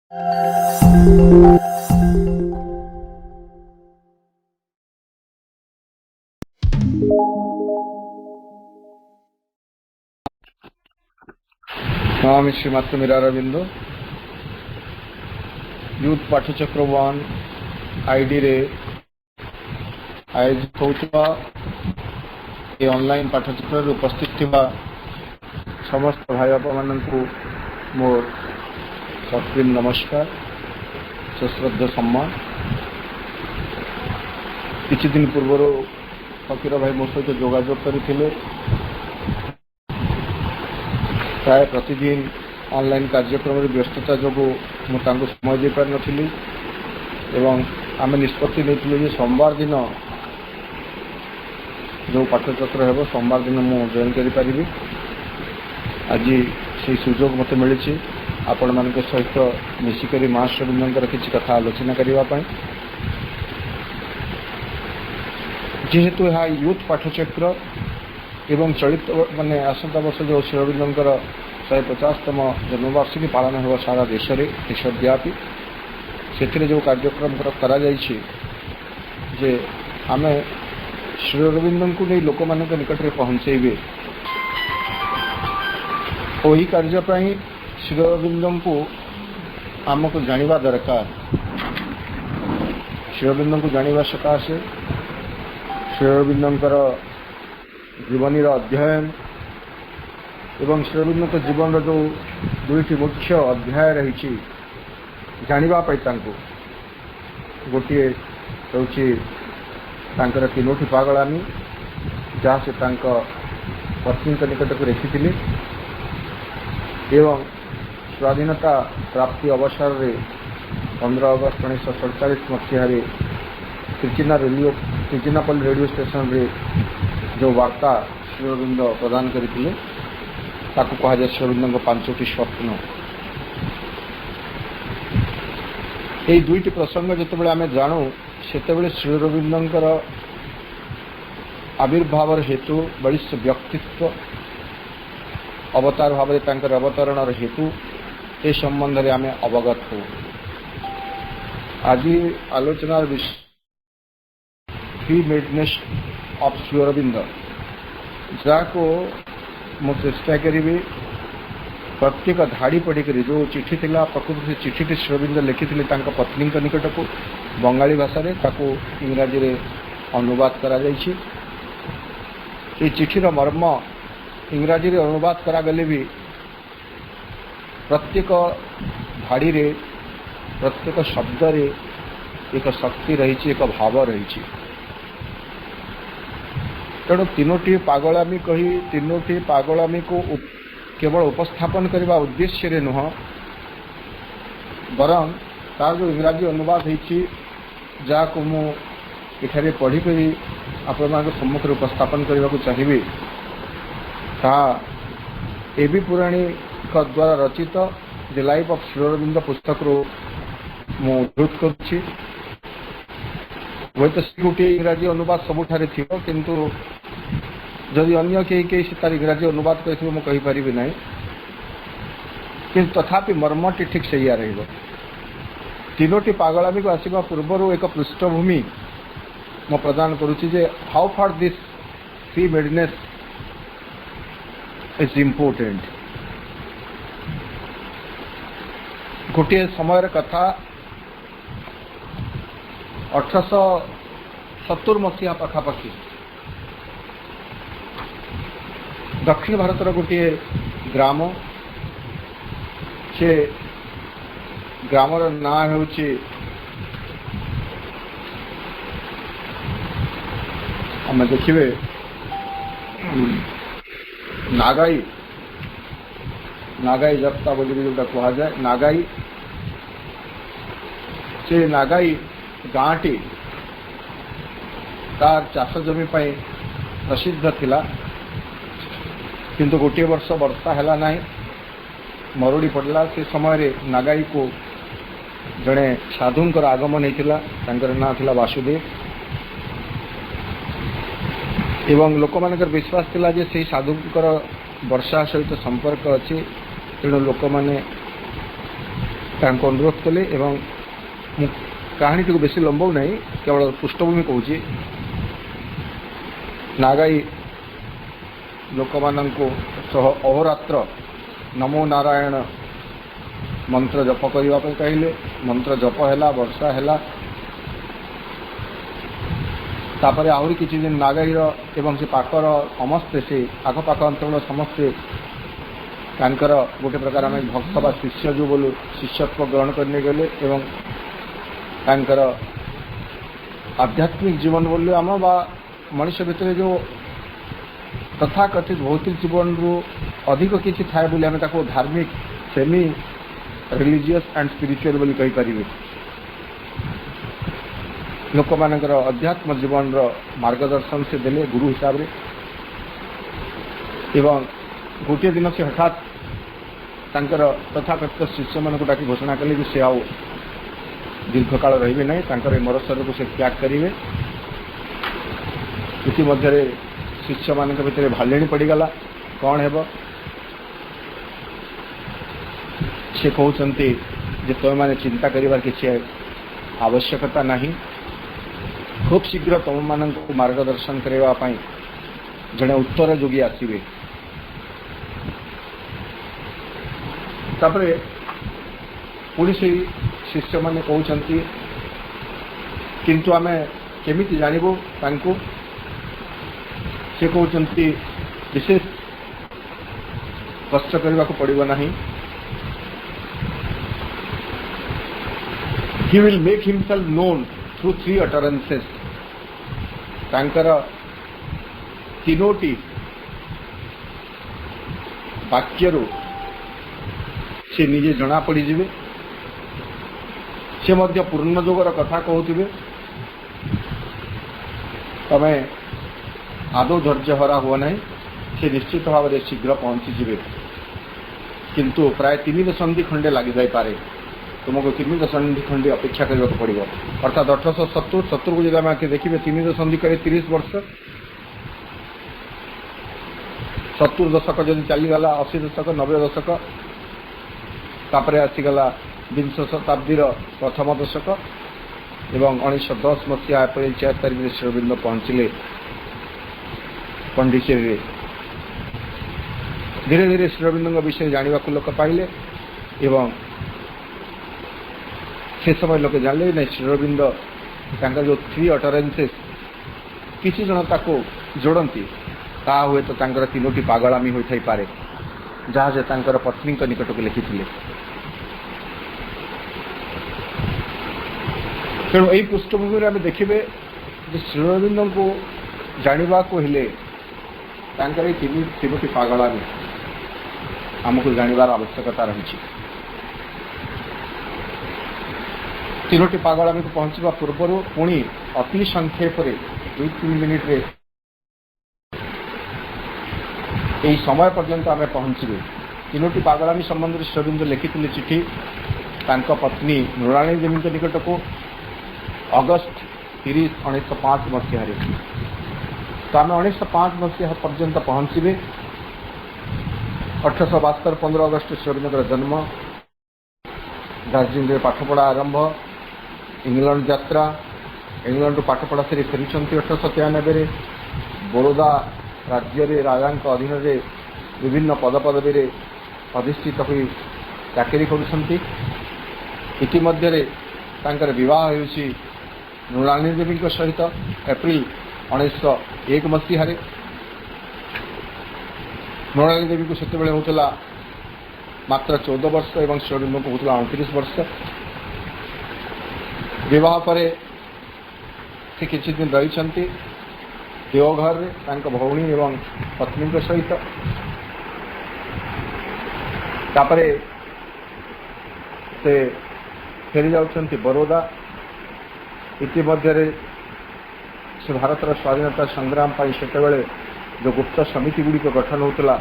Namami श्रीमात्र मीरारविंदो youth पाठचक्र 1 ID रे आयोजित होता ये ऑनलाइन पाठचक्र उपस्थित थिबा समस्त भाई बापा माननकु मोर सप्रेम नमस्कार सश्रद्धा सम्मान। किछि दिन पूर्व फकीर भाई मो सहित जोगाजोग करथिले। प्राय प्रतिदिन ऑनलाइन कार्यक्रम व्यस्तता जो मुझे समय दे पार नी एवं आम निष्पत्ति नहीं सोमवार दिन जो पाठचक्र हो सोमवार दिन मुझे जॉइन करी। आज से सुजोग मत मिली आपण मान सहित मिसिक महाश्रविंदर किसी कथा आलोचना करने जेहेतु यह यूथ पाठचक्र एवं चलित माने आसंता वर्ष जो श्रीअरविंदर 150तम जन्मवार्षिकी पालन हो सारा देश में देशव्यापी से जो कार्यक्रम करा जे आम श्रीअरविंद को नहीं लोक मान निकट में पहुँचे वही कार्यपाई श्रीअरविंद को आमको जानिबा दरकार। श्रीअरविंद को जानिबा सकाशे श्रीअरविंदर जीवनी अध्ययन एवं श्रीअरविंद जीवन जो दुईटी मुख्य अध्याय रही जानापी गोटे हूँ तीनोटी पागलामी जहाँ से पत्नी निकट को रखी एवं स्वाधीनता प्राप्ति अवसर में 15 अगस्त 1947 मसीह त्रिचिनापल्ली रेडियो स्टेशन रे जो वार्ता श्रीअरविंद प्रदान करते कहुए श्रीअरविंद 5टी स्वप्न। ये दुईटी प्रसंग जिते आम जानू से श्रीअरविंदर आविर्भाव हेतु बलिष्ठ व्यक्तित्व अवतार भाव अवतरण हेतु ए संबंध में आम अवगत हो। आज आलोचनार विषय फ्री मेडनेस ऑफ श्रीअरविंद जाको मु चेष्टा करी प्रत्येक धाड़ी पढ़िक जो चिठी थिला प्रकृति से चिठी श्रीअरविंद लिखी पत्नी निकट को बंगाली भाषा इंग्राजी रे अनुवाद करा जायछि। ये चिठीर मर्म इंग्राजी रे अनुवाद करा गले भी प्रत्येक धाड़ी रे प्रत्येक शब्द रे एक शक्ति रही एक भाव रही। तेणु तीनोटी पागलामी कही तीनोटी पागलामी को केवल उपस्थापन करने उद्देश्य नुह बरं तार जो इंग्राजी अनुवाद होती जहाँ मुझे पढ़ी आपण सम्मुख उपस्थापन करने को चाहिए एबी पुराणी द्वारा रचित द लाइफ ऑफ श्रीअरविंद पुस्तक मुद्ध करुच्ची। हूँ तो गोटे इंग्राजी अनुवाद सबुठारे थी किंतु जदि अन्य कई तार इंग्राजी अनुवाद कहीपरि ना कि तथापि मर्मटी ठीक से रही। तीनोटी पागलामी को आसवा पूर्व एक पृष्ठभूमि मैं प्रदान करुच्ची जे how far this free madness is important. गोटे समय कथा 1870 मसीहा पखापाखि दक्षिण भारतर गोटे ग्राम से ग्रामर ना होची आम देखिए नागाई नागाई जप्ता बोली जोटा कह जाए नागाई से नागाई गाँटी तार चाष जमी प्रसिद्ध थिला किंतु गोटे वर्ष वर्षा है ना मरुड़ी पड़ला से समय नागाई को जड़े साधुंकर आगमन होता ना थिला वासुदेव एवं लोक मान विश्वास थिला जे से साधुंकर वर्षा सहित संपर्क अच्छी तेणु लोक मैंने अनुरोध कले एवं कहानी टी बेसी लंबाऊ नहीं केवल पृष्ठभूमि कहूँ नागाई लोक मान सह अहोरात्र नमो नारायण मंत्र जप करने कहले मंत्र जप है वर्षा है तापर आहरी किसी दिन नागाईर एवं से पाकर समस्ते से आखपाख अंचल समस्ते तांकर गोटे प्रकार आम भक्त बा शिष्य जो बोलू शिष्यत्व ग्रहण करने गले एवं तांकर आध्यात्मिक जीवन बोलू आम बा मनुष्य भितर जो तथाकथित भौतिक जीवन रु अधिक किसी थाए बोली आम धार्मिक सेमी रिलीजियस एंड स्पिरिचुअल बोली कही पारिबे लोक मानकर अध्यात्म जीवन मार्गदर्शन से देले गुरु हिसाब से एवं गोटे दिन से हठात तांकर तथाकथित शिष्य मान डाकी घोषणा कले कि से आउ दीर्घ काल रही ना मर शरीर को से त्याग करेंगे इतिमध्य शिष्य मान भितर भालेणी पड़गला कौन है से कहते तुम मैंने चिंता कर किसी आवश्यकता नहीं खूब शीघ्र तुम मान मार्गदर्शन करने जड़े उत्तर जोगी आसवे तापरे पुणी से शिष्य मैंने कहते किंतु आम केमिति जानबू तांको से कहते विशेष कष्ट करने को पड़ो नहीं he will make himself known through 3 utterances तांकर तीनोटी वाक्यरू से निजे जना पड़ जाए से मध्य पूर्ण जोगर कथा कहते तमें आदौ धैर्य हरा हुआ ना से निश्चित भाव में शीघ्र पहुंचीजे किंतु प्राय 3 दशंधि खंडे लग जापे तुमको 3 दशंधि खंडे अपेक्षा करने को पड़ो अर्थात 1870 को जब आम देखिए 3 दशंधि करे 30 वर्ष 70 दशक जब चलीगला 80 दशक 90 दशक तापर आसीगला 20 शताब्दीर प्रथम दशक एवं 1910 मसीहा अप्रैल 4 तारीख में श्री अरविंद पहुंचले पंडिचेरी धीरे धीरे श्री अरविंद विषय जानवा लोक पाइले एवं से समय लोग जानले ना श्री अरविंद जो 3 अटरेंसेस किसी जन ताको जोड़ती ता हुए तो 3टी पागलामी होता पारे जहाँ से पत्नी निकट को लिखी तेणु यही पृष्ठभूमि आम देखिए श्री अरविंद को जानवा को हेले 3टी पागलामी आमको जानवर आवश्यकता रही 3टी पागलामी को पहुंचवा पूर्व पुणी अति संक्षेप 2-3 मिनिट यही समय पर्यंत आम पहुंचे 3टी पागलामी संबंध में श्री अरविंद लिखी चिठी पत्नी मृणालिनी देवी निकट को अगस्त 30 1905 मसीह तो आम 1905 मसीहा पर्यंत पहुंचे 1872 15 अगस्त श्री अरविंद जन्म दार्जिलिंग में पाठपढ़ा आरंभ इंग्लैंड यात्रा इंग्लैंड पाठपढ़ा से फेरी 1893 बड़ौदा राज्य राजा अधीन विभिन्न पदपदवी अधिष्ठित हो चाकरी करुँच इतिमध्य बह हो मृणालिनी देवी सहित एप्रिल 1901 मसीह मृणालिनी देवी को सेते होता मात्र 14 वर्ष एवं श्री अरविंद को होता 29 वर्ष विवाह पर से किसी दिन रही देवघर भौणी एवं पत्नी सहित तापर से फेरी जाऊँच बड़ौदा इतिमध्य से भारतर स्वाधीनता संग्राम से जो गुप्त समिति गुड़िक गठन होता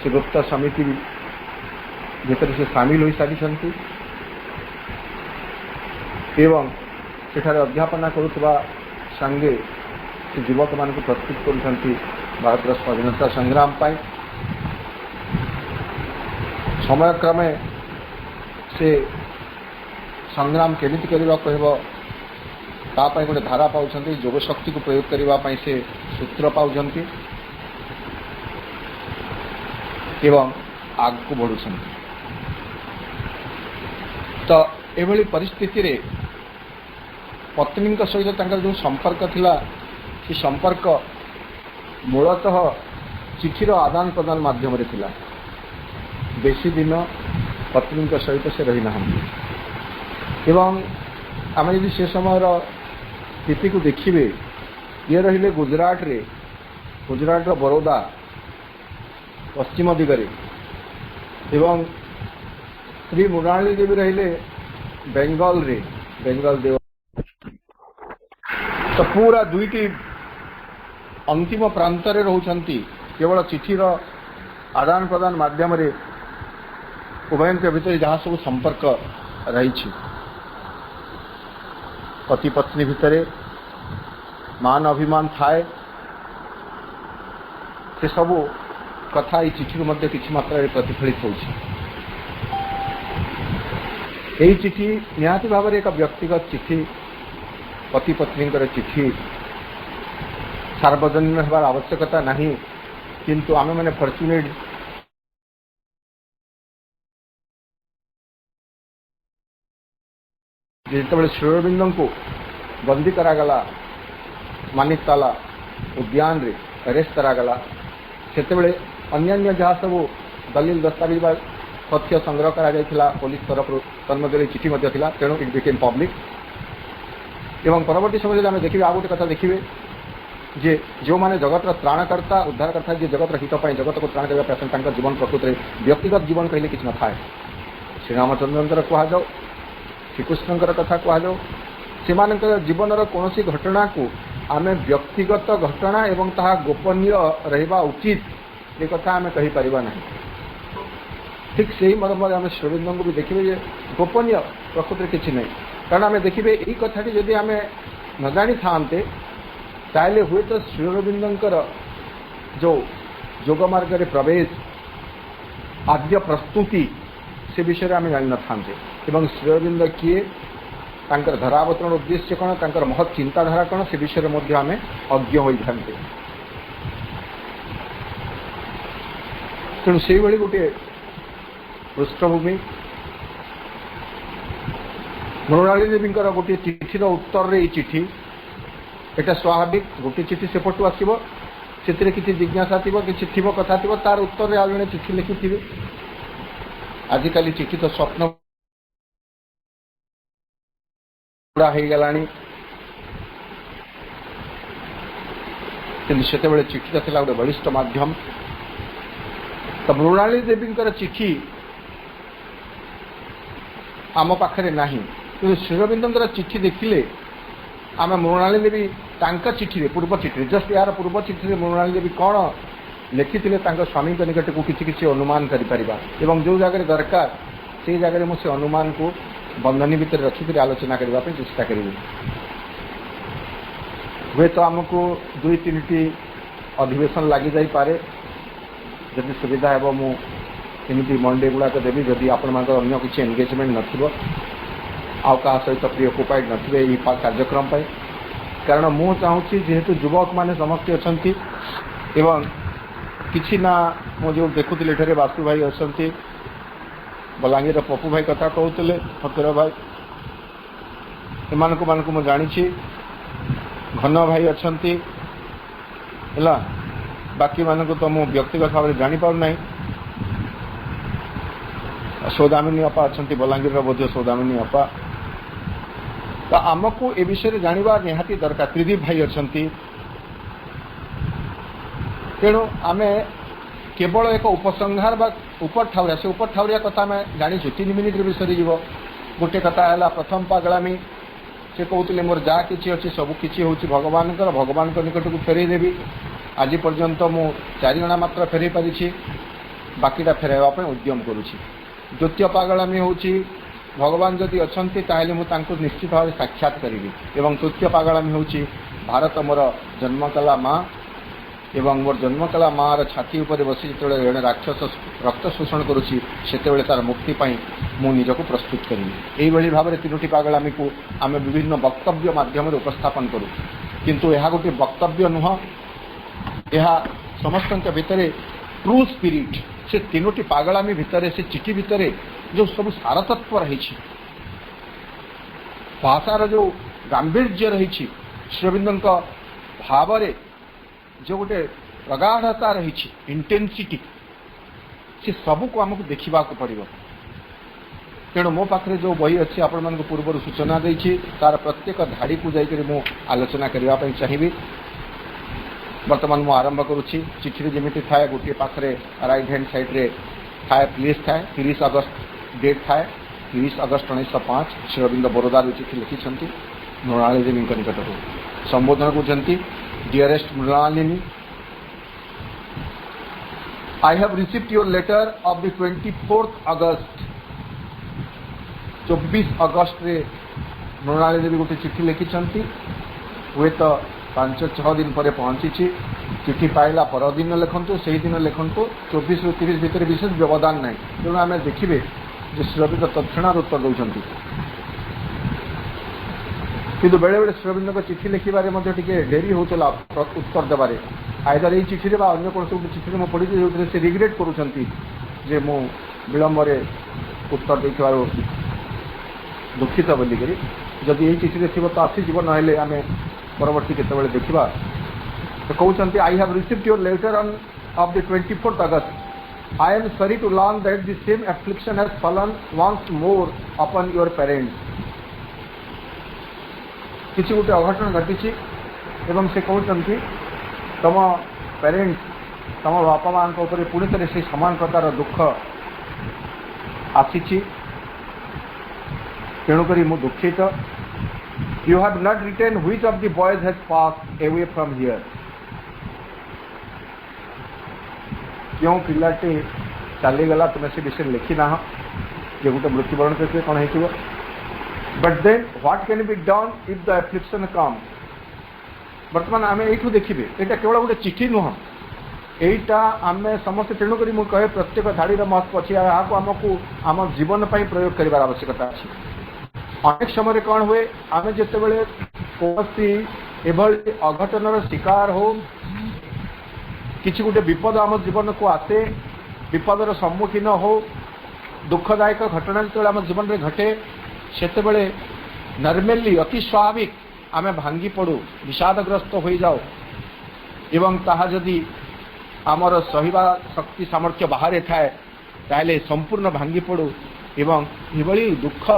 से गुप्त समिति भीतर से सामिल हो सारी एवं सेठारे अध्यापना करुवा संगे से युवक मान प्रस्तुत कर भारत स्वाधीनता संग्राम समय क्रमे से संग्राम केमिति करबा कहबो तापाई गोटे धारा पाउछंती योग शक्ति को प्रयोग करने से सूत्र पाउछंती एवं आग को बढ़ुछंती। तो एभली परिस्थिति रे पत्नी सहित तांकर जो संपर्क थिला से संपर्क मूलतः चिठीर आदान प्रदान माध्यम रे थिला। बेसी दिन पत्नी सहित से रही ना एवं आम यदि से समय स्थिति को देखिए ये रहिले गुजरात रे गुजरात बरोदा पश्चिम दिगरे एवं श्री मृणाली देवी रहिले बेंगल रे बेंगल देव। तो पूरा दुईटी अंतिम प्रांत रे रहउछंती केवल चिठीर आदान प्रदान माध्यम रे उभय के भीतर जहाँ सब संपर्क रही पति पत्नी भितर मान अभिमान थाए से सबू कथा ये चिठी मध्य किसी मात्रा प्रतिफलित होछि। यही चिठी निहाती भाव में एक व्यक्तिगत चिठी पति पत्नी चिठी सार्वजनीन होबार आवश्यकता नहीं किंतु आमे माने फॉर्चुनेट जिते श्री अरविंद को बंदी करागला मानिकताला उद्यान रे अरेस्ट करागला सेतेबेले अन्य जहाँ सब दलील दस्तावेज तथ्य संग्रह करा पुलिस तरफ तन्मध्य चिठी तेणु इट बिकेम पब्लिक एवं परवर्ती समय आम देखिए आ गोटे कथा देखिए जे जो माने जगतर त्राणकर्ता उद्धारकर्ता जे जगतर हित जगत को त्राण करने जीवन प्रकृति व्यक्तिगत जीवन कहले किसी न था श्रीरामचंद्र कहुँ श्रीकृष्ण कथा कहु से जीवन कौन घटना को आम व्यक्तिगत घटना एवं ताहा गोपनीय रहिबा उचित ये कथा आम कहीपर ना। ठीक से ही मर्म आम श्रीअरविंद को भी देखिए गोपनीय प्रकृति किसी नहीं कारण आम देखिए यही कथाटी जदि आम न जानी थाते ताले हुए तो श्रीअरविंदर जो योग मार्ग रे प्रवेश आद्य प्रस्तुति से विषय आम जान थांते एवं श्रीअरविंद किए तांकर धरावतरण उद्देश्य कौन तांकर महत् चिंताधारा कौन से विषय में आम अज्ञ होते तेणु से गोटे पृष्ठभूमि मृणाली देवी गोटे चिठीर उत्तर रे चिठी एटा स्वाभाविक गोटे चिठी सेपटू आसो से किसी जिज्ञासा थी कथा थी तार उत्तर आ जड़े चिठी लिखि आजिकल चिठी तो स्वप्न गुड़ा हो गलानी से चिठी था गोटे बलिष्ठ माध्यम। तो मृणाली देवी चिठी आम पाखे ना कि श्रीअरविंदर चिठी देखिले आम मृणाली देवी तांका चिठी पूर्व चिठी जस्ट यार पूर्व चिठी मृणाली देवी कौन लिखिते स्वामी निकट को किसी अनुमान कर जो जगह दरकार से जगह मुझे अनुमान को बंधनी भितर रखिक आलोचना करने चेष्टा करी। हुए तो आमको दुई तीन अधिवेशन लगी जापे जदि सुविधा है मुझे मंडे गुड़ाक देवी जदि आपण अन्य किसी एंगेजमेंट नथिबो आउ का सहित प्रिअकुपाइड नथिबे यही कार्यक्रम पर कारण मु चाहूँगी जेहेतु युवक मैंने समस्त अच्छा एवं किसी ना मुझे देखुली एठारे बासु भाई अच्छा बलांगीर पप्पू भाई कथा कहते फकीर भाई एमानक मानक मु जानी घन भाई अच्छा बाकी मानक तो मु व्यक्तिगत भाव में जापर ना सौदामिनी अपा अच्छा बलांगीर बोध सौदामिनी अपा तो आमको ए विषय जाना निहाती दरकार त्रिदीप भाई अच्छा तेणु आम केवल एक उपसंहार ऊपर ठाउरिया से ऊपर ठाउरिया कथा आम जाचु 3 मिनिट भी सरी गोटे कथा है प्रथम पागलामी से कहते मोर जहाँ किसी अच्छी सबकि हूँ भगवान भगवान निकट को फेरई देवी आज पर्यंत मु 4 अणा मात्र फेरई पारी बाकीटा फेरवाई उद्यम करुँच। द्वितीय पागलामी हूँ भगवान जदि अच्छा मुझे निश्चित भाव साक्षात करी एवं तृतीय पागलामी हूँ भारत मोर जन्म कला माँ एवं मोर जन्मकला मार छाती उपर बसी जो जड़े राक्षस रक्त शोषण करुच्ची से तार मुक्ति मु निजक प्रस्तुत करी यही भाव में तीनोटी पागलामी को आम विभिन्न वक्तव्य माध्यम उपस्थापन करूँ किंतु यह गोटे वक्तव्य नुह यह समस्त भितर ट्रू स्पिरिट से तीनोटी पागलामी भितर से चिठी भितर जो सब सारतत्व रही भाषार जो गांभीर्य रही श्रीअरविंद भाव जो गोटे प्रगाढ़ता रही इंटेंसिटी से सबको आमको देखा पड़ो तेणु मो पाखे जो बही अच्छी आपण मान पूर्व सूचना देती तार प्रत्येक धाड़ी को जाकर मु आलोचना करने चाहिए बर्तमान मु आरंभ करुच्ची चिठी जमी थाए गोटे पाखे राइट हैंड सैड्रे थाए प्लेस थाए 30 अगस्त डेट थाए 30 अगस्त 1905 श्रीअरविंद बरोदार चिठी लिखिं मृणाली देवी निकट संबोधन करते dearest Mrinalini I have received your letter of the 24th August 24 अगस्त रे मृणाली देवी गोटे चिठी लिखिं हुए तो 5-6 दिन पर पहुंची चिठी पाइला पर दिन लिखु से दिन लिखु 24 ରୁ 30 भितर विशेष व्यवधान ना तेणु आम देखिए जो श्रीअरविंद तत्क्षणात उत्तर दौरान किंतु बेले बेले श्रीअरविंद चिठी लिखारे डेरी होता उत्तर देवे आइदर ये चिठी अन्य कौन चिठी में पढ़ी जो से रिग्रेट करुँचे मु विलम्ब उत्तर देखार दुखित बोलिक जदि यही चिठी थी तो आसीज ना आम परवर्ती केतबेले देखा तो कहते I have received your letter on of the 24th August I am sorry to learn that the same affliction has fallen once more upon your parents किसी गोटे अघटन घटी एवं से कहते तुम पेरेंट्स तुम बापा माँ पुणी थे से समान प्रकार दुख आसी तेणुक मु दुखित you have not written which of the boys has passed away from here क्यों पिलाटे चलीगला तुम से विषय लिखिना जे गोटे मृत्युवरण करते कौन हो but then what can be done if the affliction come बर्तमान आम यू देखिए यहाँ केवल गोटे चिठी नुह यहीटा आम समस्त तेणुक मुझे कहे प्रत्येक धाड़ीर महत्व अच्छी यहाँ आमको आम जीवन पर प्रयोग कर आवश्यकता अच्छी अनेक समय कौन हुए आम जिते कौन एभली अघटनर शिकार हो किसी गोटे विपद आम जीवन को आसे विपदर सम्मुखीन हो दुखदायक घटना जो आम जीवन में घटे सेते नॉर्मली अति स्वाभाविक आम भांगी पड़ू विषादग्रस्त हो जाओ एवं ताहा जदि आमर सहिबा शक्ति सामर्थ्य बाहर थाए ताहले संपूर्ण भांगी पड़ू एवं यह दुख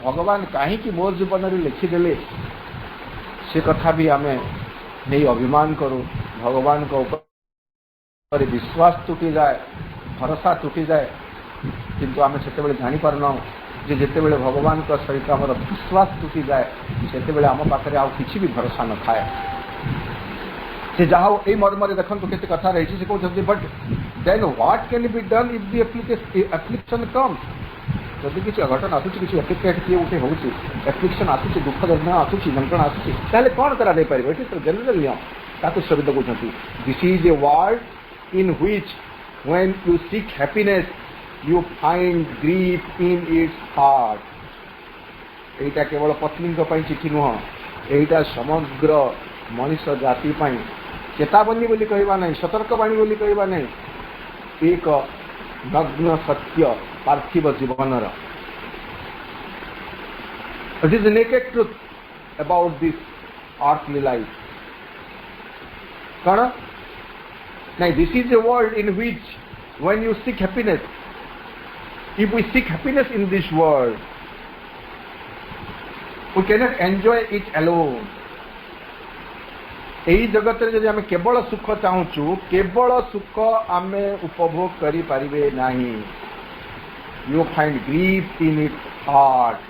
भगवान कहीं मोर जीवन में लिखिदेले से कथा भी आम नहीं अभिमान करूँ भगवान को ऊपर विश्वास टूटी जाए भरोसा टूटी जाए किंतु आम से जापारना जे जिते बड़े भगवान का सहित आम विश्वास टूटी जाए से आम पाखे आउ कि भी भरोसा न थाए से जहाँ यही मर्म देखो केते कथा रही से कहते but then what can be done if the affliction come जदि किसी अघटन आसूँ किसी अपेक्षा किए गोटे हो एफ्लिक्शन आसूँ दुख दर्दना आसूँ जंत्रणा आसूँ ताले कौन करा दे पारे इट इज जनरल नियम ताकू श्रीअरविंद कहते this is a world in which when you seek happiness you find grief in its heart एटा केवल पत्नी चिठी नुह एटा समग्र मनुष जाति चेतावनी बोली कहवा नहीं सतर्कवाणी बोली कहवा नहीं एक नग्न सत्य पार्थिव जीवन it is naked truth about this earthly life कौन नहीं this is a world in which when you seek happiness if we seek happiness in this world we cannot enjoy it alone यही जगत रे आम केवल सुख चाहूँ केवल सुख आम उपभोग करि पारिबे नहीं you find grief in it heart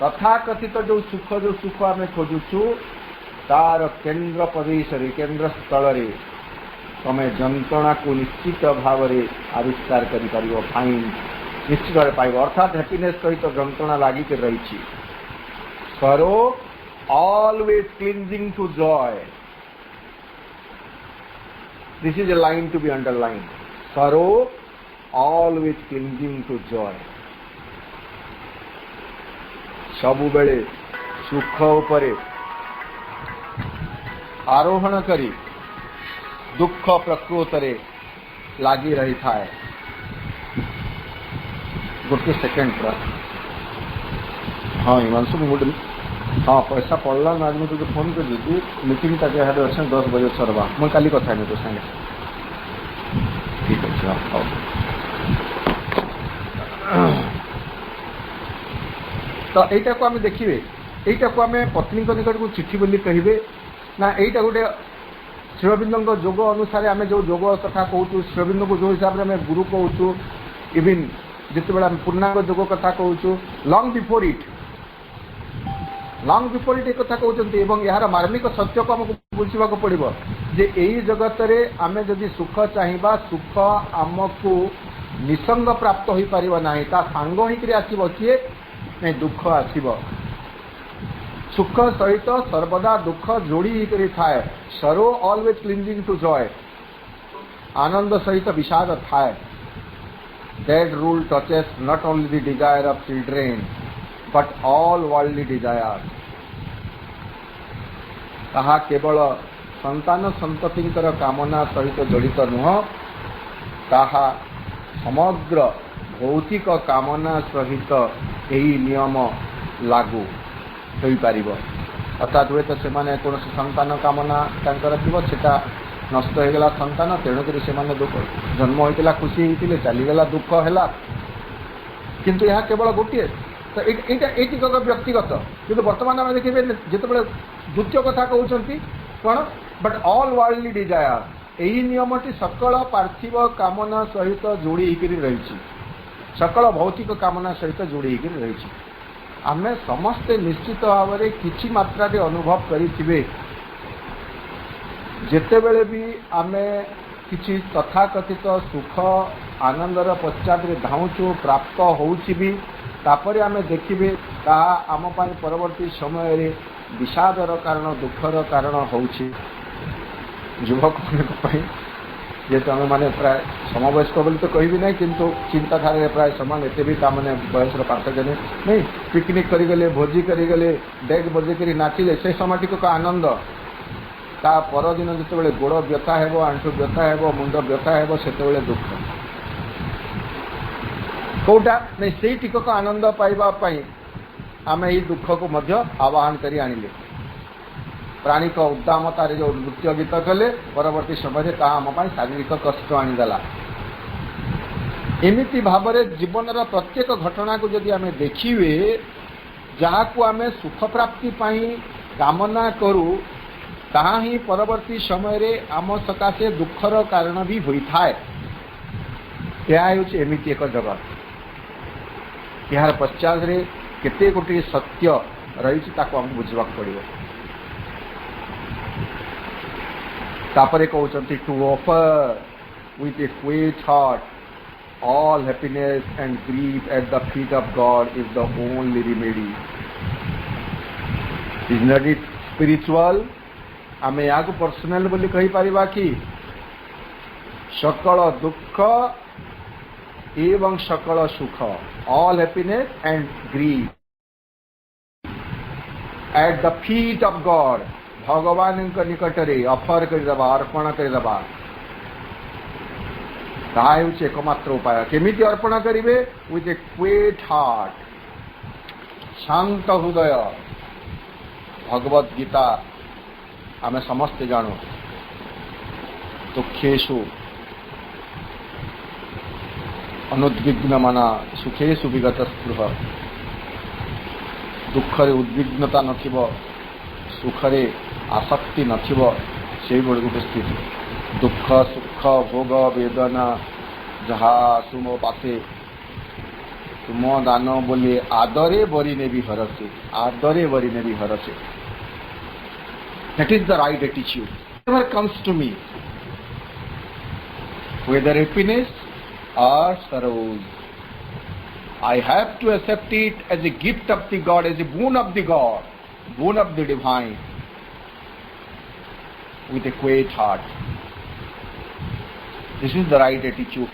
तथा कथित जो सुख आम खोजुचु तार केन्द्र प्रदेश केन्द्र स्थल रे तमें जंत्रणा को निश्चित भाव में आविष्कार कर फाइन निश्चित भाव पाइब अर्थात हैप्पीनेस सहित जंत्रणा लागिक रही sorrow always clinging to joy This is a line to be underlined. Sorrow, always clinging to joy. सबुबेले सुख उपरे आरोहण करी दुख प्रकृतरे लगी रही था. गोटे सेकेंड पूरा. हाँ हिमांशु गोटे हाँ पैसा पड़ला ना आज मुझे तुझे फोन कर दी मीटिंग तक अच्छे 10 बजे सरवा मुझे काली कथा नहीं तो सागे ठीक अच्छे हाँ. तो यहीटा को आम देखिए यहीटा को आम पत्नी निकट को चिठी बोली कहे ना यहीटा गोटे श्रीअरविंद जोग अनुसार आम जो जोग कथा कहूँ श्रीअरविंद को जो हिसाब से आम गुरु कहूँ इवन जिते बड़े पूर्णांग जोग कथा कहूँ लॉन्ग बिफोर इट एक कथा कहते यार मार्मिक सत्य को आमको बुझा पड़ो जे यही जगत रे आमे जदि सुख चाहिए सुख आमको निसंग प्राप्त हो पार ना सांग होकर आसब किए नहीं दुख आसब. सुख सहित सर्वदा दुख जोड़ी थाए. Sorrow always clinging to joy. आनंद सहित विषाद थाए. That rule touches not only the desire of children but all worldly desire. ताहा केवल संतान संततिंकर कामना सहित जड़ित नुह ताहा समग्र भौतिक कामना सहित यही नियम लागू हो पार. अर्थात हुए तो से कौन संतान कामना सेटा नष्ट हो गला संतान तेणुक से दुख जन्म होता खुशी होते चलीगला दुख है किंतु यह केवल गोटे. तो ये व्यक्तिगत किंतु बर्तमान आम देखिए जिते द्वितीय कथा कहते कौन बट ऑल वर्ल्डली डिजायर यही नियमटी सकल पार्थिव कामना सहित जोड़ी होकर रही. सकल भौतिक कामना सहित जोड़ी होकर रही. आम समस्ते निश्चित भाव में किसी मात्रा अनुभव करें जितेबले भी आम किसी तथाकथित सुख आनंदर पश्चात धाऊँ प्राप्त होभी तापर आम देखिए आम परवर्ती समय विषादर कारण दुखर कारण होउछि. युवक मान जेहेतु आम मैंने प्राय समवयस्क बोली तो कहबी ना किंतु चिंताधारा प्राय समान एत भी ताने बयसर पार्थक्य नहीं. पिकनिक करिगले भोजी करिगले डेग बजे करी नाचिले से समय आनंद ता परदिन जिते गोड़ व्यथा हेबो आंठु व्यथा हेबो मुंड व्यथा हेबो सेते दुख कौटा नहीं से टिकक आनंद पाइबापी आम यही दुख को मध्य आवाहन करी आनिले. प्राणिक उद्दामतार जो नृत्य गीत कले परवर्ती समय आम शारीरिक कष्ट आनीदेला. एमती भाव में जीवन प्रत्येक घटना को जदि आम देखिए जहाँ को आम सुख प्राप्ति कामना करूँ ताहा ही परवर्ती समय आम सकाशे दुखर कारण भी होता है. यह हूँ एमती एक जगत. यार पश्चात केते गोटे सत्य रही बुझा पड़ो. तापरे कहते to offer with a quiet heart all happiness and grief at the feet of God is the only remedy. Is not it spiritual. आम या पर्सनल बोली कही पारिबा कि सकल दुख एवं सकल सुख all happiness and grief at the feet of God भगवान निकटरे ऑफर करदेबा अर्पण करदेबा ताहा हेउछि एकमात्र उपाय. केमिति अर्पण करिवे विथ ए क्विट हार्ट शांत हृदय. भगवत गीता आमे समस्ते जानू दुखेषु अनुद्विग्न मना सुखेषु विगत स्पृह. दुखरे उद्विग्नता नथिब सुखरे आसक्ति नथिब से गोटे स्थिति. दुख सुख भोग वेदना जहाँ तुम पासे तुम दान बोले आदरे बरीने भी हरसे आदरे बरीने भी हरसे. That is the right attitude. Whatever comes to me, whether happiness or sorrows, I have to accept it as a gift of the God, as a boon of the God, boon of the divine, with a quiet heart. This is the right attitude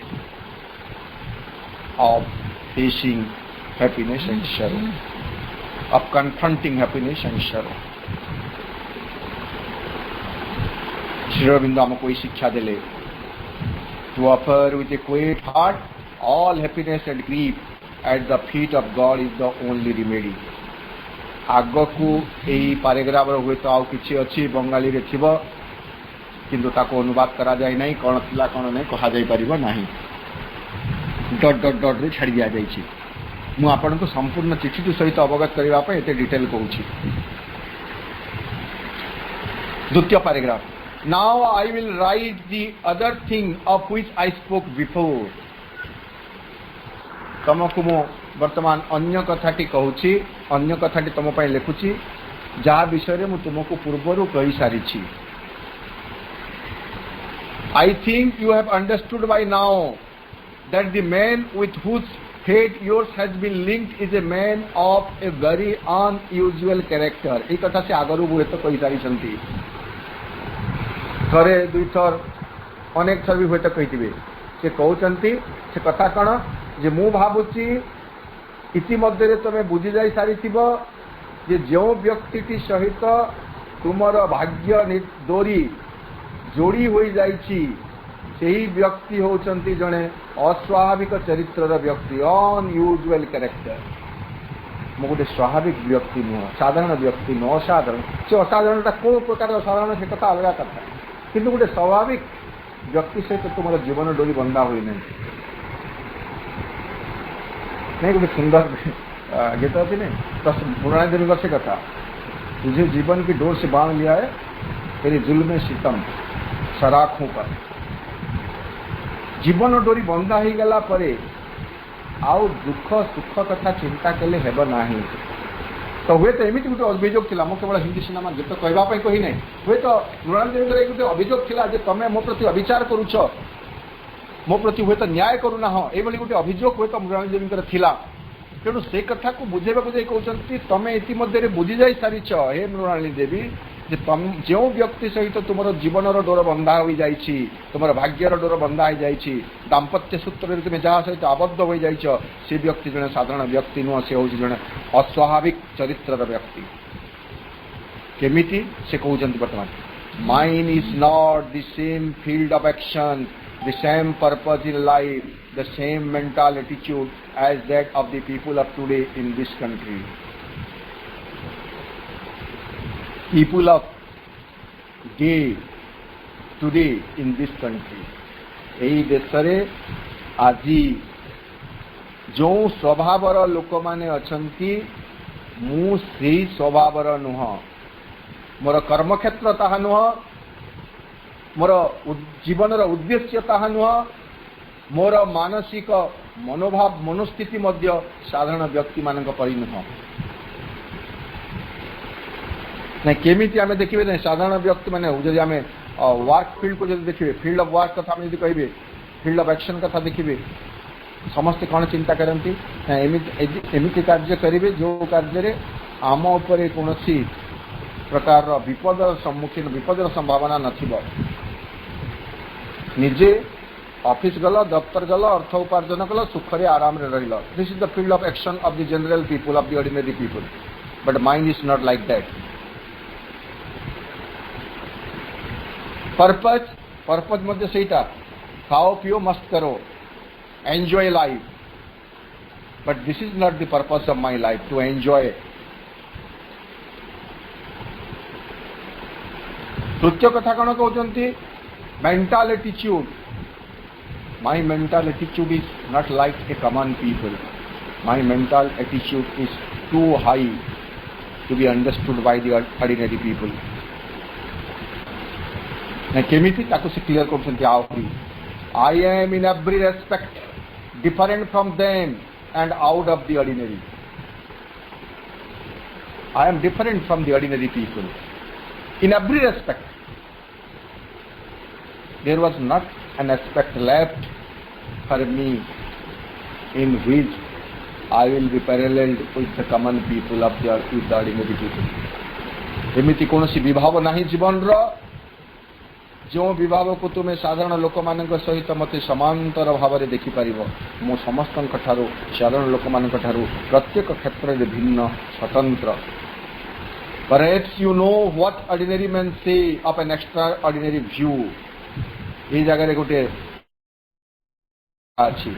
of facing happiness and sorrow, of confronting happiness and sorrow. Sri Aurobindo हमको कोई शिक्षा देले to offer with a quiet heart all happiness and grief at the feet of God is the only remedy. आगकू यही paragraph हुए तो आउ किछि अछि बंगाली रे थिबो किंतु ताको अनुवाद करा जाय नहीं कोन थिला कोन नहीं कहा जाय परिबो नहीं डॉट डॉट डॉट रे छाड़ी दिया जाय छी मु आपन को संपूर्ण चिठी सहित अवगत करबा पे एते डिटेल कहू छी द्वितीय paragraph now I will write the other thing of which I spoke before तुमको मु वर्तमान अन्य कथाटी कहूची अन्य कथाटी तुम पे लिखुची जहाँ विषय मु तुमको पूर्वर कही सारी I think you have understood by now that the man with whose fate yours has been linked is a man of a very unusual character ये कथा से आगरू हुए तो कही सारी थरे दुई थर अनेक थर भी हुए तो कही से कहते से कथा कौन जे मु भावुची इतिमध्य तुम बुझी जा सारी जे जो व्यक्ति सहित तुमर भाग्य डोरी जोड़ी हो जाइछि सेही व्यक्ति होचंती जने अस्वाभाविक चरित्रर व्यक्ति अनयूजुअल कैरेक्टर मु गोटे स्वाभाविक व्यक्ति नुह साधारण व्यक्ति नुह असाधारण से असाधारणटा को प्रकार असाधारण से कथा अलग कथा किंतु गोटे स्वाभाविक व्यक्ति सहित तुमर जीवन डोरी बंधा हुई नहीं नहीं गोटे सुंदर गीत अच्छी नहीं तो पुराने दिन से कथा तुझे जीवन की डोर से बांध लिया है तेरी जुल्म सितम सराखों पर जीवन डोरी बंधा ही गला परे आउ दुख सुख कथा चिंता कले हेब नाही तो हुए तो एमती गोटे अभियोग थिला मो केवल हिंदी सिनेमा गीत कहवाई कही ना हुए तो पुराने दिन गोटे अभियोग थिला जे तमे मो प्रति अविचार करूछ मो प्रति हुए तो न्याय करूना हाँ ये गोटे अभियोग हुए तो मृणाली देवी थिला तेणु से कथा को बुझेबा कहते तमें इतिमध्य बुझी जा सारी हे मृणाली देवी जे तुम जो व्यक्ति सहित तुम जीवन डोर बंधा हो जाइछि तुम भाग्यर डोर बंधा हो जाइछि दाम्पत्य सूत्र तुम जहाँ सहित आबद्ध हो जाइछ से व्यक्ति जने साधारण व्यक्ति नुह से हूँ जड़े अस्वाभाविक चरित्रर व्यक्ति केमिति से कहते बर्तमान mind is not the same field of action the same purpose in life, the same mental attitude as that of the people of today in this country. People of day today in this country. एही देशरे आजी जो स्वभावर लोक माने अछंती मु से स्वभावर नुह मोर कर्मक्षेत्र ताहा नुह मोर जीवन उद्देश्य ताहा नुह मोर मानसिक मनोभाव मनोस्थिति मध्य साधारण व्यक्ति मान परि नुह ना केमिति आमे देखिबे ना साधारण व्यक्ति माने जदि आमे वर्क फील्ड को जदि देखिबे फील्ड ऑफ वर्क कथा आमे जदि कहबे फील्ड ऑफ एक्शन कथा देखिबे समस्त कौन चिंता करती एमती कार्य करेंगे जो कार्य आम उपर कौन प्रकार विपद सम्मुखीन विपदर संभावना नथिबो निजे ऑफिस गल दफ्तर गल अर्थ उपार्जन कल सुखरे आराम रे रहिल this is the field of action of the general people of the ordinary people but mind is not like that purpose मध्य सेटा खाओ पियो मस्त करो enjoy life but this is not the purpose of my life to enjoy तृतीय कथा कौन कहते mental attitude my mental attitude is not like a common people my mental attitude is too high to be understood by the ordinary people ना केमिति ताको से clear करछन्ती आउरी I am in every respect different from them and out of the ordinary. I am different from the ordinary people. In every respect. There was not an aspect left for me in which I will be paralleled with the common people of the ordinary people. एमिति कोनोसी विभाव नाही जीवन रो जो विभाव को तुम्हें साधारण लोक मान सहित मत समांतर भाव में देखिपर मु समस्त साधारण लोक मान प्रत्येक क्षेत्र में भिन्न स्वतंत्र। Perhaps you know what ordinary men say of an extraordinary view। ये जगह गोटे अच्छी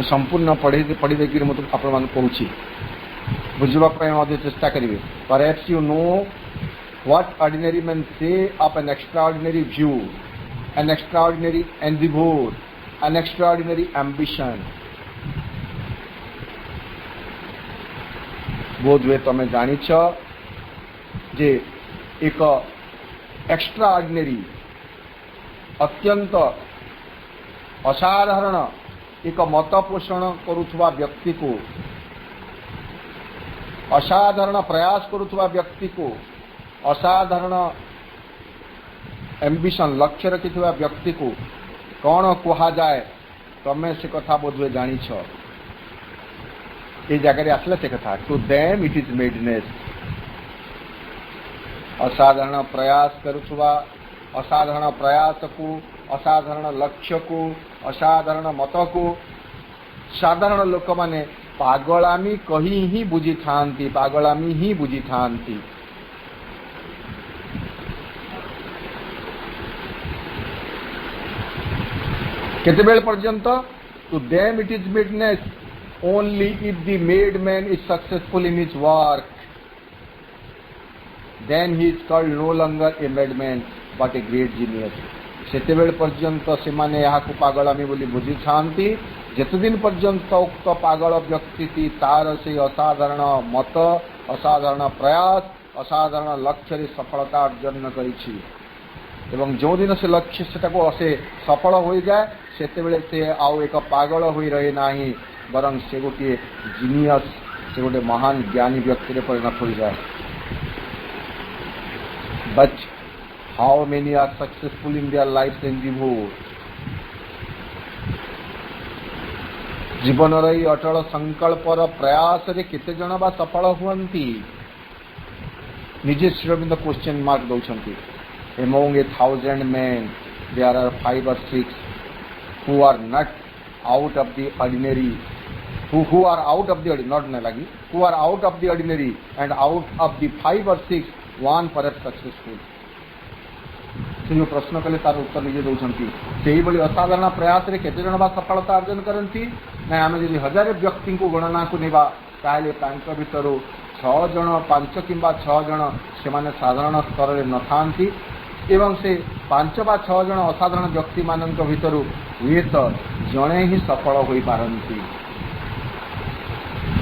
संपूर्ण पढ़ी देखिए मुझे आपण कहूँ बुझापी चेष्टा करेंगे। Perhaps you know what ordinary men say of an extraordinary view, an extraordinary endeavor, an extraordinary ambition। बोध हुए तुम्हें जानिछ जे एक एक्स्ट्राऑर्डिनरी अत्यंत असाधारण एक मत पोषण करुवा व्यक्ति को, असाधारण प्रयास करुवा व्यक्ति को, असाधारण एम्बिशन लक्ष्य रखिथिबा व्यक्ति को कौन कहा जाए तमें से कथा बोधवे जानिछ। ये जगह आसला से कथा to them it is madness. असाधारण प्रयास करुवा, असाधारण प्रयास को, असाधारण लक्ष्य को, असाधारण मत को साधारण लोक माने पागलामी कही ही बुझी थांती, पागलामी ही बुझी थांती। केतेबेल पर्यंत to them it is madness only if the mad man is successful in his work, then he is called no longer a mad man but a great genius. सेतेबेल पर्यंत से माने यहाँ को पागलामी बोली बुझी थांती जेते दिन पर्यंत उक्त पागल व्यक्ति तार से असाधारण मत, असाधारण प्रयास, असाधारण लक्ष्य रे सफलता अर्जन करिछि एवं जो दिन से लक्ष्य से सफल हो जाए सेतेबेले से आउ एक पागल होई रहे नाही बरं से गोटे जीनियस, से गोटे महान ज्ञानी व्यक्ति परिणत हो जाए। But how many are successful in their life endeavour. जीवन रही अटल संकल्पर प्रयास रे केते जन बा सफल हुअंती निजे श्री अरविंद क्वेश्चन मार्क दौरान। Among 1,000 men there are 5 or 6 who are not out of the ordinary, who are out of the ordinary, not nalagi, who are out of the ordinary, and out of the 5 or 6 one perhaps successful। से जो प्रश्न कले तार उत्तर निजे दौरान से असाधारण प्रयास रे केते जन बा सफलता अर्जन करती ना आम जब 1000 व्यक्ति को गणना को नेबा ताले तांक भितरो 6 जन 5 किंबा 6 जन से माने साधारण स्तर रे न थांती एवं से 5 बा 6 जन असाधारण व्यक्ति मानक भितर हुए तो जड़े ही सफल हो पारती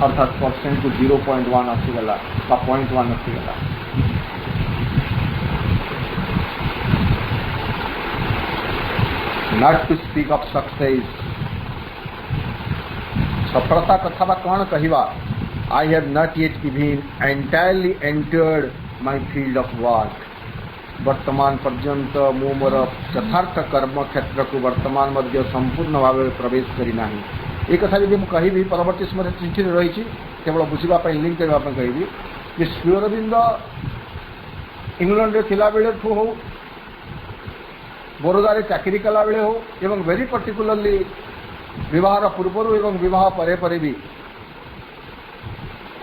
अर्थात परसेंट को 0.1 आसीगला 0.1 आसीगला। Not to speak of success सफलता कथा बा कौन कहवा। I have not yet even entirely entered my field of work. वर्तमान पर्यंत मु मोर यथार्थ कर्म क्षेत्र को वर्तमान मध्य संपूर्ण भाव प्रवेश करना। ये कथा जब मुझे कहि परवर्ती समय चिठी रही केवल बुझापी लिंक करने कहि कि श्री अरविंद इंग्लैंड रे थिला बेले हो, बरोदा रे चाकरी कला बेले हो एवं वेरी पर्टिकुलरली विवाह पूर्व एवं विवाह परे परे भी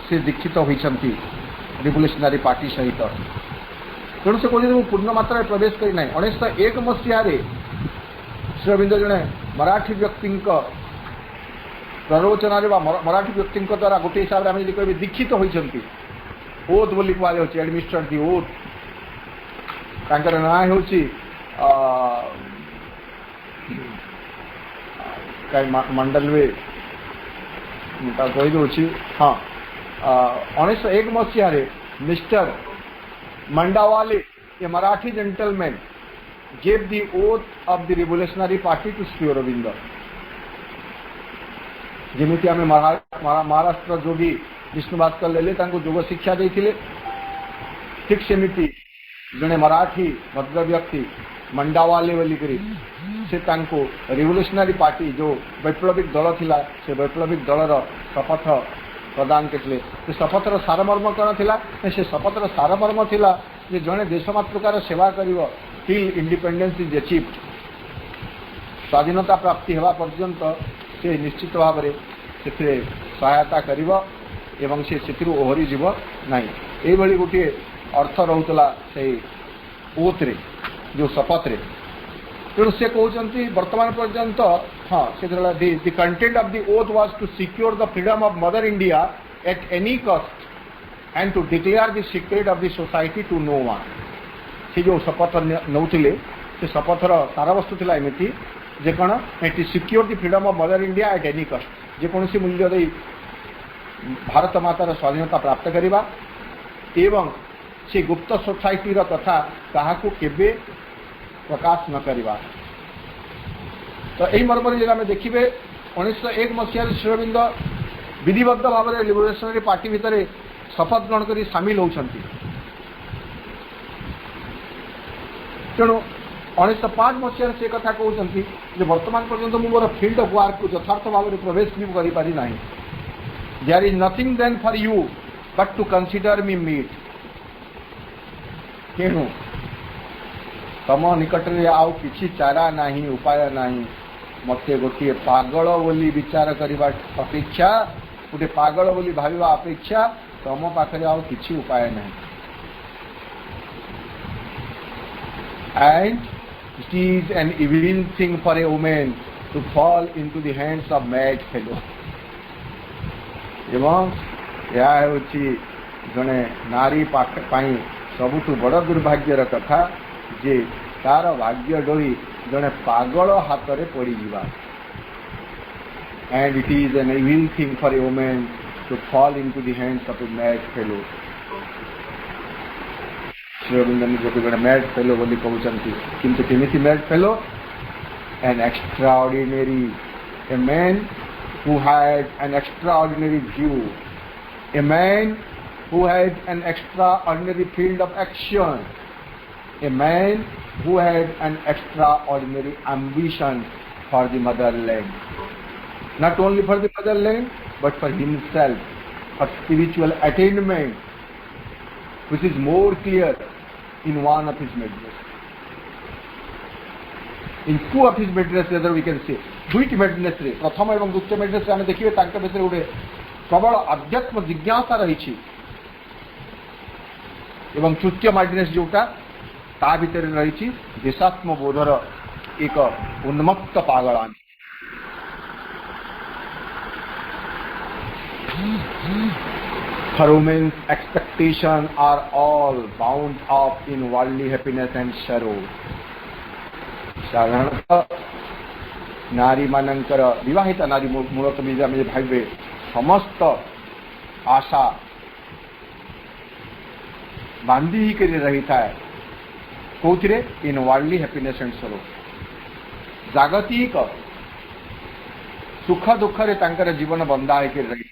से दीक्षित होती रिवोल्यूशनरी पार्टी सहित। तेणु से कहते पूर्ण मात्रा प्रवेश करना। 1901 मसीह श्री अरविंद जड़े मराठी व्यक्ति प्ररोचन मराठी व्यक्ति द्वारा गोटे हिसाब से आम जी कह दीक्षित होती ओथ बोली कहुच्छे एडमिनिस्ट्रेट दि ओथ। तांकर नाँ हूँ मंडलवे कहीदे। हाँ 1901 मसीह mister Mandawale a Marathi gentleman gave the oath of the revolutionary party to Sri Aurobindo। जमीती आम महाराष्ट्र जोगी विष्णु भास्कर लेले जोग शिक्षा देते ठीक सेमती जड़े मराठी भद्र व्यक्ति मंडावाले बोलिकी से रिवोल्यूशनरी पार्टी जो वैप्लविक दल थिला से वैप्लविक दलर शपथ प्रदान करते। शपथर सारमर्म कौन था से शपथर सारमर्म था जे जड़े देशमातृकार सेवा कर till independence is achieved स्वाधीनता प्राप्ति हेबा पर्यंत से निश्चित भाव में से सहायता करिव एवं से सेतिरु ओहरी जीव नाही ए भली गोटे अर्थ रहउतला से ओथ रे जो शपथ रे तेणु से कहते वर्तमान पर्यंत हाँ से the content of the oath was to secure the freedom of mother India at any cost and to declare the secret of the society to no one से जो शपथ नौथिले से शपथर सारा वस्तु थिला एमिति जे कौन to secure the freedom of mother India at any cost जेकोसी मूल्य दे भारत मातार स्वाधीनता प्राप्त करवा एवं से गुप्त सोसाइटी कथा काहाकू केबे प्रकाश न करवा तो यही मर्म आम देखिए 1901 मसीह श्री अरविंद विधिबद्ध भाव में लिबरेशनरी पार्टी भितर शपथ ग्रहण कर सामिल होती तेणु 1905 मसीह से कथा कहते वर्तमान पर्यंत मु मोर फील्ड ऑफ वर्क को यथार्थ भाव में प्रवेश भी करि पारि नाही there is nothing then for you but to consider me meet तेणु तम निकट में आउ किछि चारा नाही उपाय नाही मते गोटे पागल बोली विचार करबा अपेक्षा गोटे पागल बोली भाविबा अपेक्षा तम पाखरे आउ किछि उपाय नाही and it is an evil thing for a woman to fall into the hands of mad fellow एवं यह होची जने नारी पाई सबुठु बड़ दुर्भाग्यर कथा जे तार भाग्य डोरी जने पागल हाथ रे पड़ी जीवा and it is an evil thing for a woman to fall into the hands of a mad fellow Sri Aurobindo जो कि मैड फेलो बोली कहते किंतु केमिति mad fellow N extraordinary a man who had an extraordinary view a man who had an extraordinary field of action a man who had an extraordinary ambition for the Motherland not only for the Motherland but for himself for spiritual attainment which is more clear in one of his measures. In two of his measures, whether we can say, दुईट madness रे प्रथम एवं द्वितीय madness रे आम देखिए तांका भितर गोटे प्रबल अध्यात्म जिज्ञासा रही एवं तृतीय मेडनेस जोटा ता भितर रही देशात्म बोधर एक उन्मत्त पागलानी For women's expectations are all bound up in worldly happiness and sorrow. साधारणतः नारी मानकर विवाहिता नारी मूलतः बीजा में भावे समस्त आशा बांधी ही कर रही था कौथिरे इन वर्ल्डली हैप्पीनेस एंड सरो जागतिक सुख दुख रे तांकर जीवन बंधा होकर रही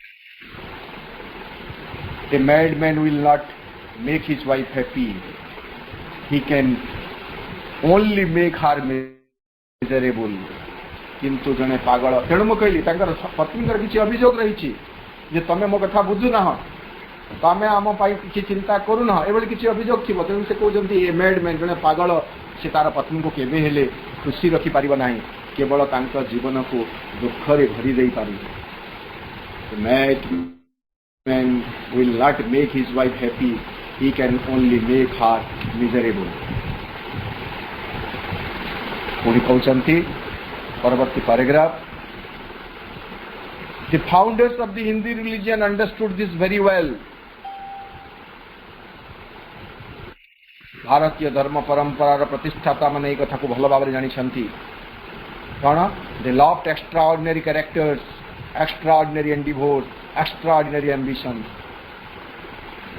A madman will not make his wife happy. He can only make her miserable. किंतु जने पागल तेणु मु कहली पत्नी किसी अभियोग रही जे तमें मो कथा बुझु ना तमें आम किसी चिंता करूना एभली किसी अभियोग थी तेणु से कहते ए मैडमैन जने पागल से तार पत्नी को केबे हेले खुशी रखी पारिबा नाही केवल तांका जीवन को दुख रे भरी देई पारि Man will not make his wife happy, he can only make her miserable. पुणी कहते परवर्ती paragraph The founders of the Hindu religion understood this very well. भारतीय धर्म परंपरार प्रतिष्ठाता माने कथा को भल भाव जानी कौन They loved extraordinary characters, extraordinary endeavors, extraordinary ambition.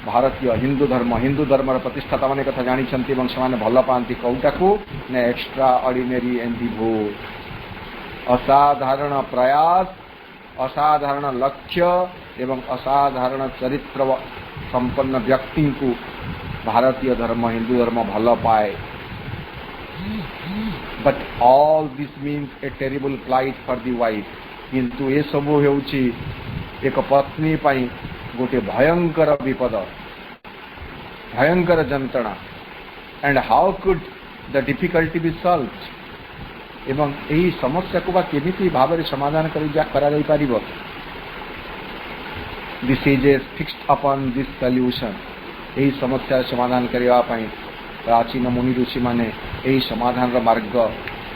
भारतीय हिंदू धर्म प्रतिष्ठाता माने कथा जानी से भल पाती कौटा को ने एक्स्ट्रा ऑर्डिनरी एंडिवोर असाधारण प्रयास असाधारण लक्ष्य एवं असाधारण चरित्र संपन्न व्यक्ति को भारतीय धर्म हिंदू धर्म भल पाए. But all this means a terrible plight for the wife. किंतु ये सब होउची एक पत्नी पाई गोटे भयंकर विपद भयंकर जंत्रणा. And how could the difficulty be solved एवं यही समस्या को केमिति भाव में समाधान करा जाई परिबो this is a fixed upon this solution यही समस्या समाधान करबा पई प्राचीन मुनि ऋषि माने यही समाधान रो मार्ग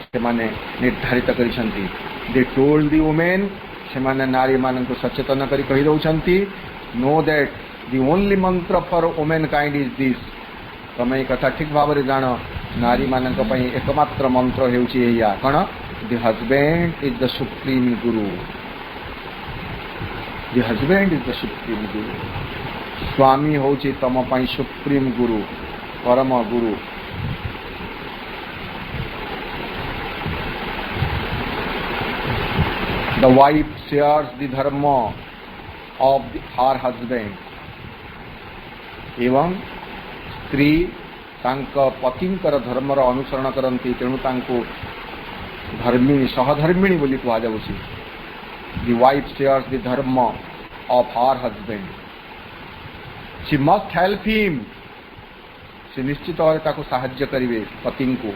से माने निर्धारित करिसंती दे टोल्ड दी वुमेन से माने नारी मान को सचेतन करी कहि दउछंती नो दैट दी ओनली मंत्र for women kind is this तमे एक कथा ठीक भाव में जान नारी मान एकमात्र मंत्र हेउची एया कण the husband is the supreme guru the husband is the supreme guru स्वामी होची तम पई सुप्रीम गुरु परम गुरु the wife shares the dharma of her husband एवं स्त्री पतिंकर धर्मर अनुसरण करती तेणु धर्मिणी सहधर्मिणी बोली कह जाऊँगी दि wife shares the dharma of her husband she must help him से निश्चित भाव साहाय्य करेंगे पति को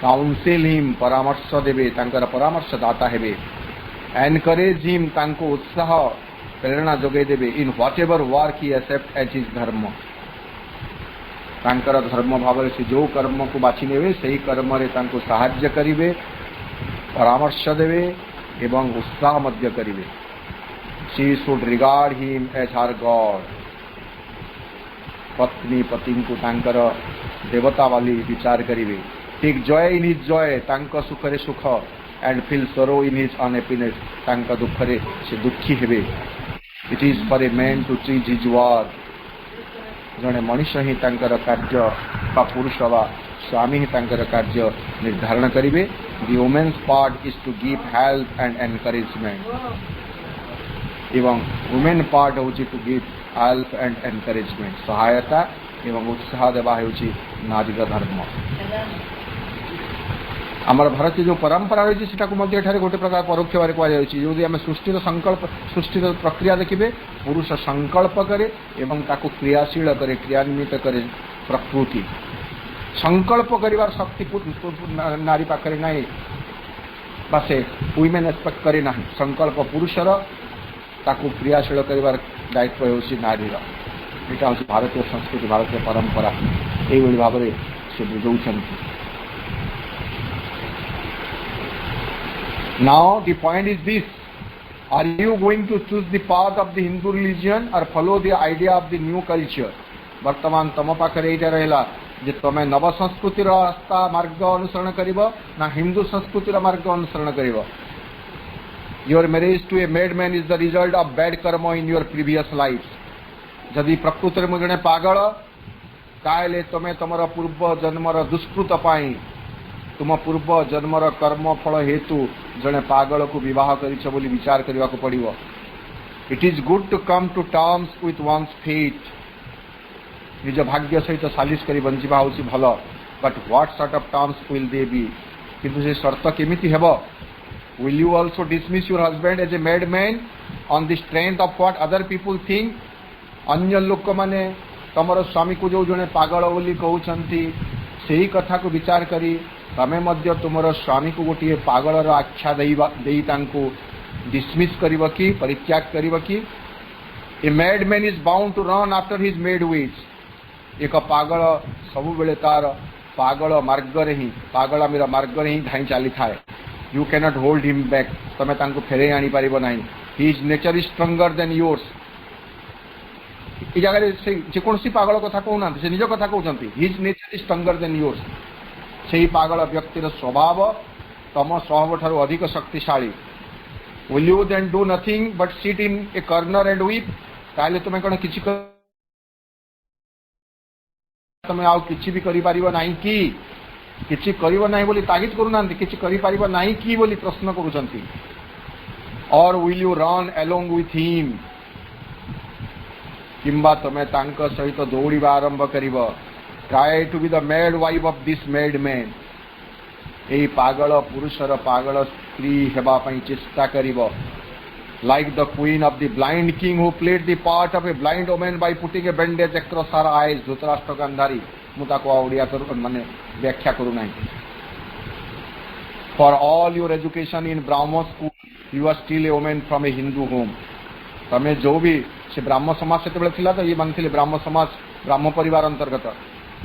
काउंसिल हिम परामर्श देवे परामर्श दाता हेबे एनकरेज हिम तांको उत्साह प्रेरणा जोगे देवे in whatever work he accept as his dharma तांकर धर्म भाव से जो कर्म को बाछि नेबे सही कर्म रे तांको साहाय्य करिवे परामर्श देवे एवं उत्साह मध्य करिवे she should regard him as her god पत्नी पति को तांकर देवता वाली विचार करिवे take joy in his joy तांक सुख रे सुख एंड फील सरो इन हिज अनहैप्पीनेस तांक दुख रे से दुखी हेबे it is for a man to choose his work जड़े मनुष्य ही तांकर कार्य बा पुरुष बा स्वामी ही तांकर कार्य निर्धारण करिवे the women's part is to give help and encouragement एवं वुमेन पार्ट होची to give help and encouragement सहायता एवं उत्साह देवा होची नारीर धर्म आमर भारतीय जो परंपरा रही है गोटे प्रकार परोक्ष भाव कहुच्छी आम सृष्टिर संकल्प सृष्टिर प्रक्रिया देखिए पुरुष संकल्प करे एवं ताको क्रियाशील करे क्रियान्वित करे प्रकृति संकल्प कर शक्ति नारी पाखे ना से वुमेन एक्सपेक्ट करे ना संकल्प पुरुषर ताको क्रियाशील कर दायित्व हो नारीर यहाँ हूँ भारतीय संस्कृति भारतीय परंपरा यही भाव से बुझाऊँ Now the point is this: are you going to choose the path of the Hindu religion or follow the idea of the new culture? वर्तमान तम पाखे यहाँ रहा जे तुम नव संस्कृति रास्ता मार्ग अनुसरण करिब ना हिंदू संस्कृति मार्ग अनुसरण करिब your marriage to a mad man is the result of bad karma in your previous life जदि प्रकृति में जड़े पागल ताले तुम तुम पूर्व जन्मर दुष्कृत पाई तुम पूर्व जन्मर कर्म फल हेतु जड़े पागल को विवाह कर विचार करने को पड़ो it is good to come to terms with one's fate निज भाग्य सहित सालिश कर बंचा हूँ भल but what sort of terms will they be किंतु से शर्त केमिति हेबो will you also dismiss your husband as a mad man on the strength of what other people think अन्य लोक माने तमर स्वामी को जो जड़े पागल बोली कहउछंती सही कथा को विचार करी तमें मध्य तुमर स्वामी को गोटे पागलर आख्या देई तांको डिसमिस करिब कि परित्याग करिब कि a mad man is bound to run after his mad ways एक पागल सबु बेले तार पागल मार्ग रे ही पागल मेरा मार्ग रे ही धाई चली थाए you cannot hold him back तमें तांको फेरे आनी पारिबो नाही his nature is stronger than yours ए जगह से जेकोसी पागल कथा कहना से निज कथा कहते his nature is stronger than yours से ही पागल व्यक्तिर स्वभाव तम स्वभाव ठारू अधिक शक्तिशाली will you then do nothing but sit in a corner and weep ताले तुम कौन किछि तुम आउ किछि भी करि परिबो नाही कि किछि करिबो नाही बोली तागिद करूना किछि करि परिबो नाही कि बोली प्रश्न करूछंती और will you run along with him किंबा तुम तांक सहित दौड़िबा आरंभ करिबो try to be the mad wife of this mad man यही पागल पुरुषर पागल स्त्री हेबा पई चेष्टा करिबो like the queen of the blind king who played the part of a blind woman by putting a bandage across her eyes Dhritarashtra Gandhari मुझे ओडिया तो माने व्याख्या करूना। For all your education in Brahmin school you are still a women from a Hindu home. तमें जो भी से ब्राह्मण समाज से तो ये मानते ब्राह्मण समाज ब्राह्मण परिवार अंतर्गत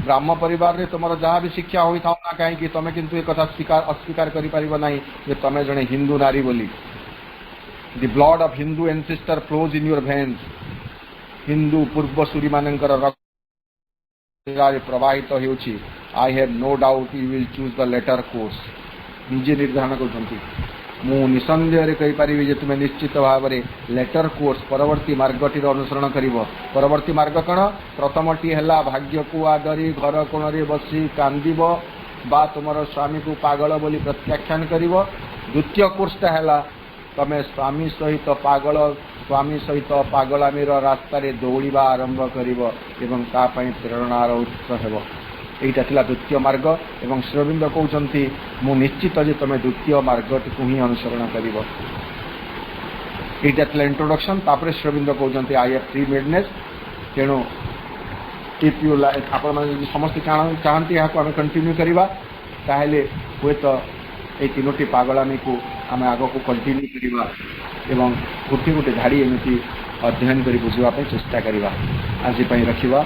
ब्राह्मण परिवार रे तुम जहाँ भी शिक्षा होता ना कहीं तुम किंतु एक कथा स्वीकार अस्वीकार कर ना जे तुम जड़े हिंदू नारी बोली। The blood of Hindu ancestor flows in your veins. Hindu पूर्वसूरी मानकर रक्त प्रवाहित होउछि। I have no doubt you will choose the latter course. निजे निर्धारण कर मु निसंदेह कही पारि जे तुम्हें निश्चित भाव में लेटर कोर्स परवर्ती मार्गटीर अनुसरण कर। परवर्ती मार्ग कौन? प्रथमटी है भाग्य को आदरी घर कोण रे बसी कांदिब बा तुम स्वामी को पागल बोली प्रत्याख्यान कर। द्वितीय कोर्सटा है तमें स्वामी सहित पागल स्वामी सहित पागलामीर रास्ता दौड़ा आरंभ कर प्रेरणार उत्स हो। यहीटा थिला द्वितीय मार्ग एवं श्रीअरविंद कहते मु निश्चित जे तुम द्वितीय मार्गटी को ही अनुसरण कर। यहीटा थिला इंट्रोडक्शन। तापर श्रीअरविंद कहते आई हैव फ्री मेडनेस। तेणु इफ यू लाइक आपण समस्त चाहती यहाँ आम कंटिन्यू करवा ताहले हुए तो ये तीनोटी पागलामी को आम आग को कंटिन्यू करवा एवं गोटे गोटे धाड़ी एमती अध्ययन कर बुझापी चेष्टा करवा। आज रखा।